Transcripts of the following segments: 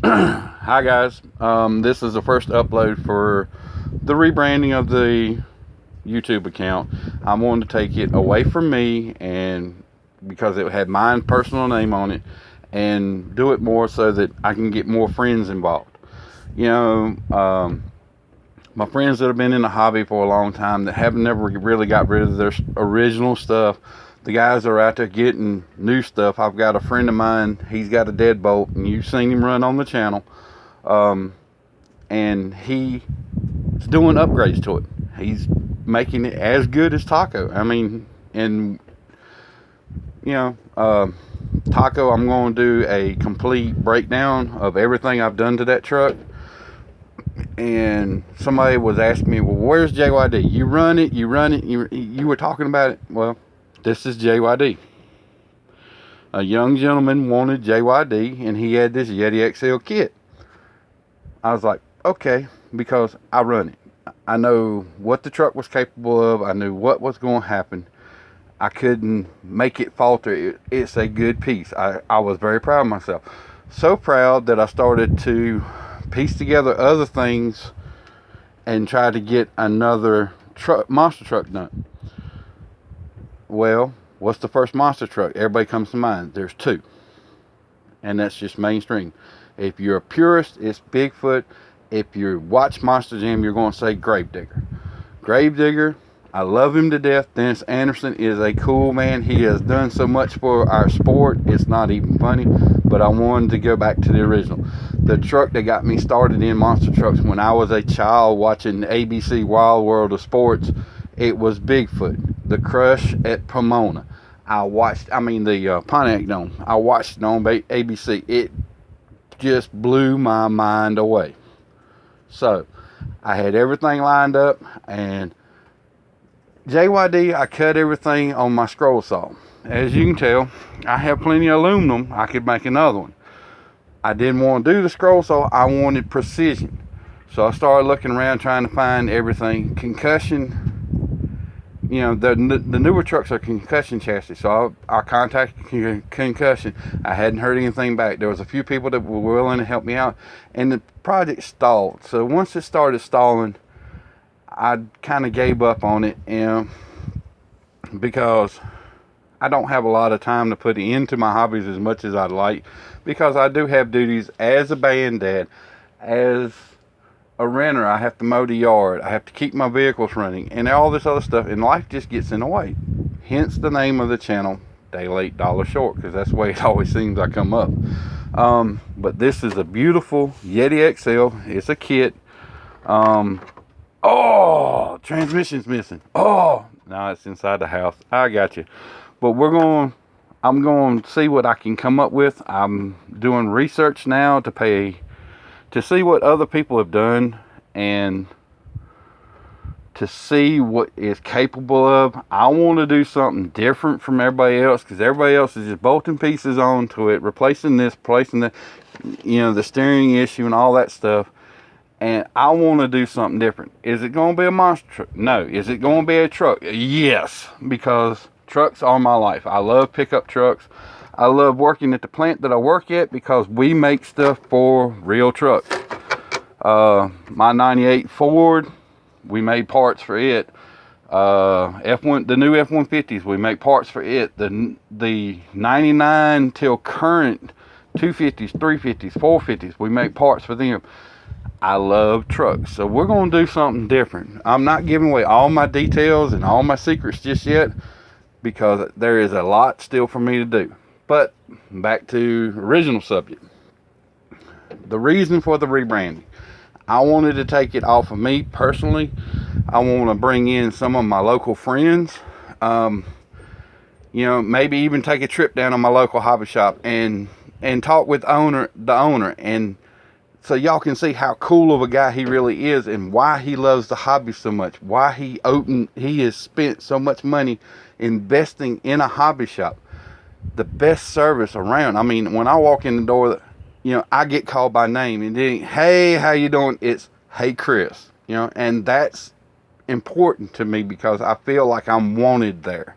Hi guys, this is the first upload for the rebranding of the YouTube account. I wanted to take it away from me and because it had my personal name on it and do it more so that I can get more friends involved. You know, my friends that have been in the hobby for a long time that have never really got rid of their original stuff. The guys that are out there getting new stuff. I've got a friend of mine, he's got a deadbolt, and you've seen him run on the channel. Um, and he's doing upgrades to it. He's making it as good as Taco. I mean, and you know, Taco, I'm going to do a complete breakdown of everything I've done to that truck. And somebody was asking me, well, where's JYD? You run it, you were talking about it. Well, this is JYD. A young gentleman wanted JYD, and he had this Yeti XL kit. I was like, okay, because I run it. I know what the truck was capable of. I knew what was going to happen. I couldn't make it falter. It's a good piece. I was very proud of myself. So proud that I started to piece together other things and try to get another monster truck done. Well, what's the first monster truck? Everybody comes to mind. There's two. And that's just mainstream. If you're a purist, it's Bigfoot. If you watch Monster Jam, you're going to say Gravedigger. Gravedigger, I love him to death. Dennis Anderson is a cool man. He has done so much for our sport. It's not even funny. But I wanted to go back to the original. The truck that got me started in monster trucks when I was a child watching ABC Wild World of Sports, it was Bigfoot. The Crush at Pomona. The Pontiac Dome. I watched it on ABC. It just blew my mind away. So, I had everything lined up, and JYD, I cut everything on my scroll saw. As you can tell, I have plenty of aluminum. I could make another one. I didn't want to do the scroll saw. I wanted precision. So I started looking around trying to find everything. Concussion. You know, the newer trucks are concussion chassis. So I contacted Concussion. I hadn't heard anything back. There was a few people that were willing to help me out. And the project stalled. So once it started stalling, I kind of gave up on it. And because I don't have a lot of time to put into my hobbies as much as I'd like. Because I do have duties as a band dad, as a renter. I have to mow the yard. I have to keep my vehicles running and all this other stuff. And life just gets in the way. Hence the name of the channel, Day Late Dollar Short, because that's the way it always seems I come up. But this is a beautiful Yeti XL. It's a kit. Oh, transmission's missing. Oh, no, it's inside the house. I got you. But I'm going to see what I can come up with. I'm doing research now to see what other people have done and to see what it's capable of. I want to do something different from everybody else because everybody else is just bolting pieces onto it, replacing this, replacing the, the steering issue and all that stuff. And I want to do something different. Is it going to be a monster truck? No. Is it going to be a truck? Yes, because trucks are my life. I love pickup trucks. I love working at the plant that I work at because we make stuff for real trucks. My 98 Ford, we made parts for it. The new F-150s, we make parts for it. The 99 till current 250s, 350s, 450s, we make parts for them. I love trucks, so we're going to do something different. I'm not giving away all my details and all my secrets just yet because there is a lot still for me to do. But back to original subject. The reason for the rebranding. I wanted to take it off of me personally. I want to bring in some of my local friends. Maybe even take a trip down to my local hobby shop and talk with the owner, and so y'all can see how cool of a guy he really is and why he loves the hobby so much. Why he has spent so much money investing in a hobby shop. The best service around. I mean, when I walk in the door, I get called by name, and then, hey, how you doing? It's, hey, Chris, and that's important to me because I feel like I'm wanted there.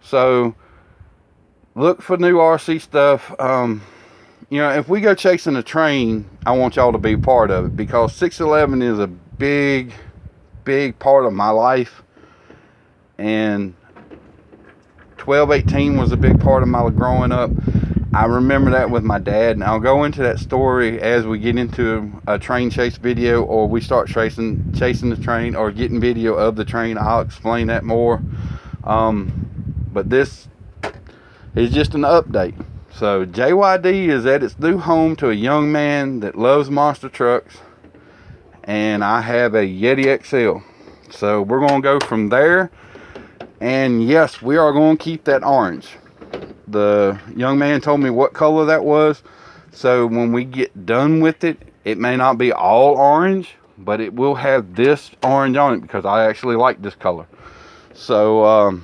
So look for new RC stuff. you know, if we go chasing a train, I want y'all to be part of it, because 611 is a big part of my life, and 1218 was a big part of my growing up. I remember that with my dad, and I'll go into that story as we get into a train chase video, or we start chasing the train, or getting video of the train. I'll explain that more. But this is just an update. So JYD is at its new home to a young man that loves monster trucks, and I have a Yeti XL. So we're going to go from there, and yes, we are going to keep that orange. The young man told me what color that was, so when we get done with it, it may not be all orange, but it will have this orange on it, because I actually like this color. So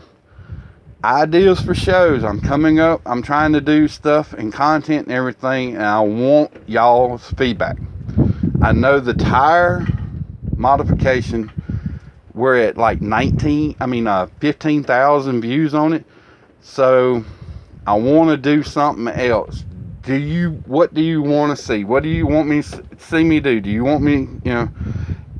ideas for shows. I'm coming up. I'm trying to do stuff and content and everything, and I want y'all's feedback. I know the tire modification, we're at like 15,000 views on it. So I want to do something else. What do you want to see? What do you want me to see me do? Do you want me, you know,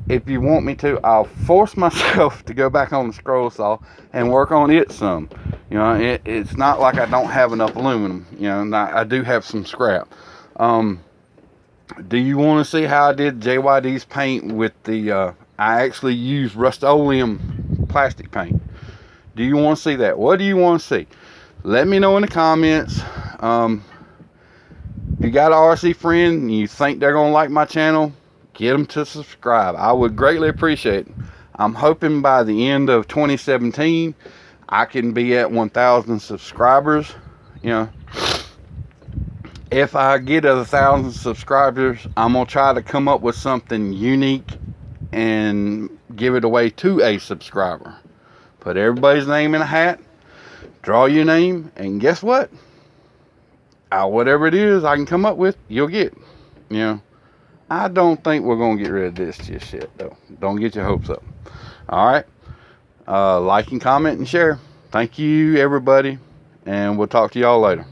if you want me to, I'll force myself to go back on the scroll saw and work on it some. You know, it's not like I don't have enough aluminum. You know, and I do have some scrap. Do you want to see how I did JYD's paint with the, I actually used Rust-Oleum plastic paint. Do you want to see that? What do you want to see? Let me know in the comments. If you got an RC friend and you think they're going to like my channel, get them to subscribe. I would greatly appreciate it. I'm hoping by the end of 2017, I can be at 1,000 subscribers. You know, if I get 1,000 subscribers, I'm going to try to come up with something unique and give it away to a subscriber. Put everybody's name in a hat, draw your name, and guess what? Whatever it is I can come up with, you'll get. You know, I don't think we're going to get rid of this just yet, though. Don't get your hopes up. All right. Like and comment and share. Thank you, everybody, and we'll talk to y'all later.